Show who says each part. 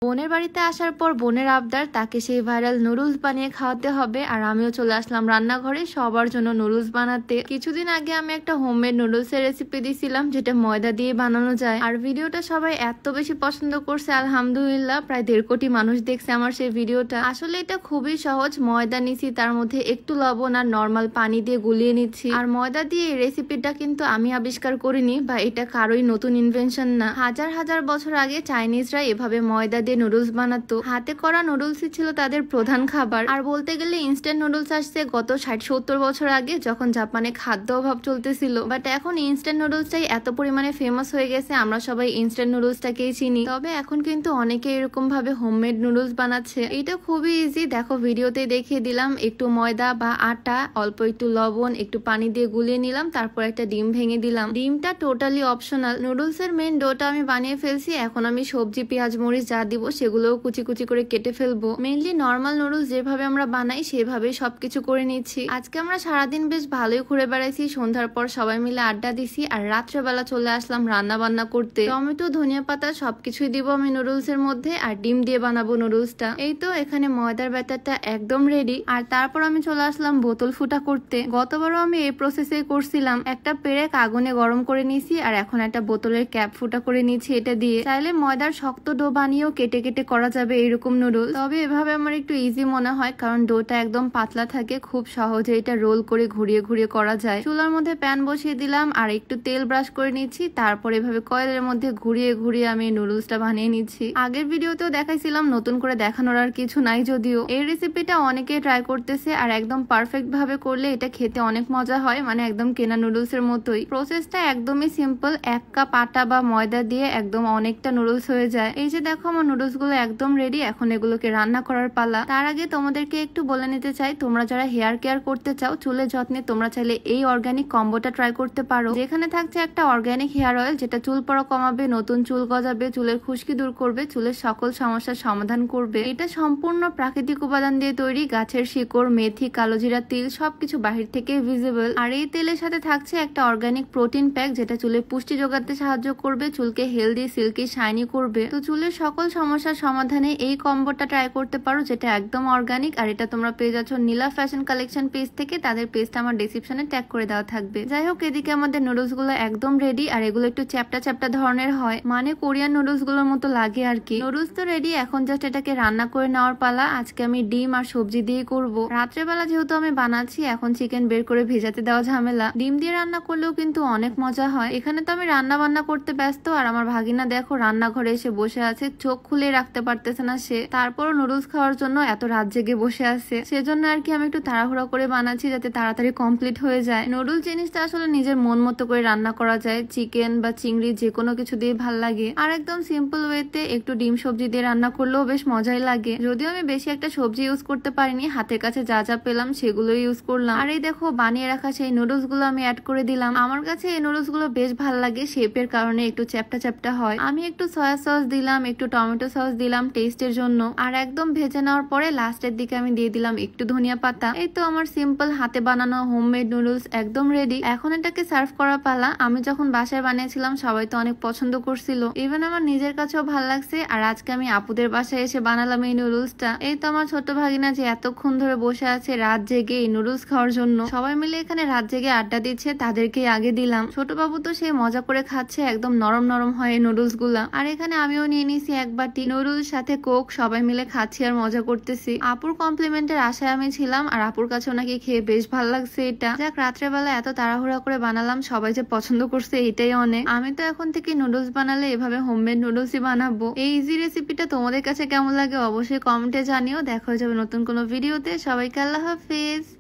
Speaker 1: বোনের বাড়িতে আসার পর বোনের আবদার তাকে সেই ভাইরাল নুডলস বানিয়ে খাওয়াতে হবে, আর আমিও চলে আসলাম রান্নাঘরে সবার জন্য নুডলস বানাতে। কিছুদিন আগে আমি একটা হোমমেড নুডলস এর রেসিপি দিয়েছিলাম যেটা ময়দা দিয়ে বানানো যায়, আর ভিডিওটা সবাই এত বেশি পছন্দ করছে, আলহামদুলিল্লাহ প্রায় 1.5 কোটি মানুষ দেখছে আমার সেই ভিডিওটা। আসলে এটা খুবই সহজ, ময়দা নিছি, তার মধ্যে একটু লবণ আর নর্মাল পানি দিয়ে গুলিয়ে নিচ্ছি। আর ময়দা দিয়ে এই রেসিপিটা কিন্তু আমি আবিষ্কার করিনি, বা এটা কারোই নতুন ইনভেনশন না। হাজার হাজার বছর আগে চাইনিজরা এভাবে ময়দা নুডলস বানাতো। হাতে করা নুডলসই ছিল তাদের প্রধান খাবার। আর বলতে গেলে ইনস্ট্যান্ট নুডলস আসছে গত 60-70 বছর আগে, যখন জাপানে খাদ্য অভাব চলতেছিল। বাট এখন ইনস্ট্যান্ট নুডলসটাই এত পরিমাণে ফেমাস হয়ে গেছে, আমরা সবাই ইনস্ট্যান্ট নুডলসটাকেই চিনি। তবে এখন কিন্তু অনেকে এরকম ভাবে হোমমেড নুডলস বানাচ্ছে। এটা খুবই ইজি, দেখো ভিডিওতে দেখিয়ে দিলাম। একটু ময়দা বা আটা, অল্প একটু লবণ, একটু পানি দিয়ে গুলিয়ে নিলাম, তারপর একটা ডিম ভেঙে দিলাম। ডিমটা টোটালি অপশনাল। নুডলস এর মেন ডোটা আমি বানিয়ে ফেলছি, এখন আমি সবজি, পেঁয়াজ, মরিচ যা দিব সেগুলোও কুচি কুচি করে কেটে ফেলবো। মেইনলি নর্মাল নুডলস যেভাবে আমরা বানাই সেভাবেই সবকিছু করে নিচ্ছি। আজকে আমরা সারাদিন বেশ ভালোই ঘুরে বেড়াইছি, সন্ধ্যার পর সবাই মিলে আড্ডা দিছি, আর রাত্রেবেলা চলে আসলাম রান্না বান্না করতে। টমেটো, ধনিয়া পাতা সবকিছুই দিব আমি নুডলস এর মধ্যে, আর ডিম দিয়ে বানাবো নুডলসটা। এই তো এখানে ময়দার ব্যাটারটা একদম রেডি, আর তারপর আমি চলে আসলাম বোতল ফুটা করতে। গতবারও আমি এই প্রসেসে করছিলাম। একটা পেরেক আগুনে গরম করে নিয়েছি, আর এখন একটা বোতলের ক্যাপ ফুটা করে নিয়েছি এটা দিয়ে। চাইলে ময়দার শক্ত ডো বানিয়েও কেটে কেটে করা যাবে এরকম নুডলস, তবে এভাবে আমার একটু ইজি মনে হয়, কারণ ডোটা একদম পাতলা থাকে, খুব সহজে এটা রোল করে ঘুরিয়ে ঘুরিয়ে করা যায়। চুলার মধ্যে প্যান বসিয়ে দিলাম, আর একটু তেল ব্রাশ করে নিচ্ছি, তারপর এভাবে কয়েলের মধ্যে ঘুরিয়ে ঘুরিয়ে আমি নুডলসটা বানিয়ে নিচ্ছি। আগের ভিডিওতেও দেখাইছিলাম, নতুন করে দেখানোর আর কিছু নাই। যদিও এই রেসিপিটা অনেকে ট্রাই করতেছে, আর একদম পারফেক্ট ভাবে করলে এটা খেতে অনেক মজা হয়, মানে একদম কেনা নুডলস এর মতোই। প্রসেসটা একদমই সিম্পল, 1 কাপ আটা বা ময়দা দিয়ে একদম অনেকটা নুডলস হয়ে যায়। এই যে দেখো আমার নুডলস গুলো একদম রেডি, এখন এগুলোকে রান্না করার পালা। তার আগে তোমাদেরকে একটু বলে নিতে চাই, তোমরা যারা হেয়ার কেয়ার করতে চাও, চুলের যত্নে, তোমরা চাইলে এই অর্গানিক কম্বোটা ট্রাই করতে পারো, যেখানে থাকছে একটা অর্গানিক হেয়ার অয়েল যেটা চুল পড়া কমাবে, নতুন চুল গজাবে, চুলের খুশকি দূর করবে, চুলের সকল সমস্যার সমাধান করবে। এটা সম্পূর্ণ প্রাকৃতিক উপাদান দিয়ে তৈরি, গাছের শিকড়, মেথি, কালোজিরা, তিল সবকিছু বাহির থেকে ভিজিবল। আর এই তেলের সাথে থাকছে একটা অর্গানিক প্রোটিন প্যাক, যেটা চুলে পুষ্টি যোগাতে সাহায্য করবে, চুলকে হেলদি, সিল্কি, শাইনি করবে। তো চুলের সকল সমস্যার সমাধানে এই কম্বোটা ট্রাই করতে পারো, যেটা একদম অর্গানিক। আর এটা তোমরা পেয়ে যাচ্ছ নীলা ফ্যাশন কালেকশন পেজ থেকে, তাদের পেজটা আমার ডেসক্রিপশনে ট্যাগ করে দেওয়া থাকবে। যাই হোক, এদিকে আমাদের নুডলস গুলো একদম রেডি, আর এগুলো একটু চ্যাপটা চ্যাপটা ধরনের হয়, মানে কোরিয়ান নুডলস গুলোর মতো লাগে আর কি। নুডলস তো রেডি, এখন জাস্ট এটাকে রান্না করে নেওয়ার পালা। আজকে আমি ডিম আর সবজি দিয়ে করব। রাত্রেবেলা যেহেতু আমি বানাচ্ছি, এখন চিকেন বের করে ভেজাতে দেওয়া ঝামেলা। ডিম দিয়ে রান্না করলেও কিন্তু অনেক মজা হয়। এখানে তো আমি রান্না বান্না করতে ব্যস্ত, আর আমার ভাগিনা দেখো রান্নাঘরে এসে বসে আছে, চোখ খুলে রাখতে পারতেছে না সে। তারপরও নুডলস খাওয়ার জন্য এত রাত জেগে বসে আছে, সেজন্য আর কি আমি একটু তাড়াহুড়া করে বানাচ্ছি, যাতে তাড়াতাড়ি কমপ্লিট হয়ে যায়। নুডলস জিনিসটা আসলে নিজের মন মতো করে রান্না করা যায়, চিকেন বা চিংড়ি যে কোনো কিছু দিয়ে ভাল লাগে। আর একদম সিম্পল ওয়েতে একটু ডিম সবজি দিয়ে রান্না করলেও বেশ মজাই লাগে। যদিও আমি বেশি একটা সবজি ইউজ করতে পারিনি, হাতের কাছে যা যা পেলাম সেগুলো ইউজ করলাম। আর এই দেখো বানিয়ে রাখা সেই নুডলস গুলো আমি অ্যাড করে দিলাম। আমার কাছে এই নুডলস গুলো বেশ ভাল লাগে, শেপের কারণে একটু চ্যাপটা চ্যাপটা হয়। আমি একটু সয়া সস দিলাম, একটু টমেটো সস দিলাম টেস্টের জন্য, আর একদম ভেজে নেওয়ার পরে লাস্টের দিকে আমি দিয়ে দিলাম একটু ধনিয়া পাতা। এই তো আমার সিম্পল হাতে বানানো হোমমেড নুডলস একদম রেডি। এখন এটাকে সার্ভ করা পালা। আমি যখন বাসায় বানিয়েছিলাম সবাই তো অনেক পছন্দ করছিল, ইভেন আমার নিজের কাছেও ভাল লাগছে। আর আজকে আমি আপুদের বাসায় এসে বানালাম এই নুডলসটা। এই তো আমার ছোট ভাগিনা যে এতক্ষণ ধরে বসে আছে রাত জেগে এই নুডলস খাওয়ার জন্য, সবাই মিলে এখানে রাত জেগে আড্ডা দিচ্ছে, তাদেরকে আগে দিলাম। ছোট বাবু তো সে মজা করে খাচ্ছে, একদম নরম নরম হয় এই নুডলস গুলা। আর এখানে আমিও নিয়ে নিয়েছি এক বাটি নুডলস, সাথে কোক, সবাই মিলে খাচ্ছি আর মজা করতেছি। আপুর কমপ্লিমেন্টের আশায় আমি ছিলাম, আর আপুর কাছে নাকি খেয়ে বেশ ভালো লাগছে এটা। যাক, রাত্রেবেলা এত তাড়াহুড়া করে বানালাম, সবাই যে পছন্দ করছে এটাই অনেক। আমি তো এখন থেকে নুডলস বানালে এভাবে হোমমেড নুডলসই বানাবো। এই ইজি রেসিপিটা তোমাদের কাছে কেমন লাগে অবশ্যই কমেন্টে জানিও। দেখা হয়ে যাবে নতুন কোনো ভিডিওতে। সবাইকে আল্লাহ হাফেজ।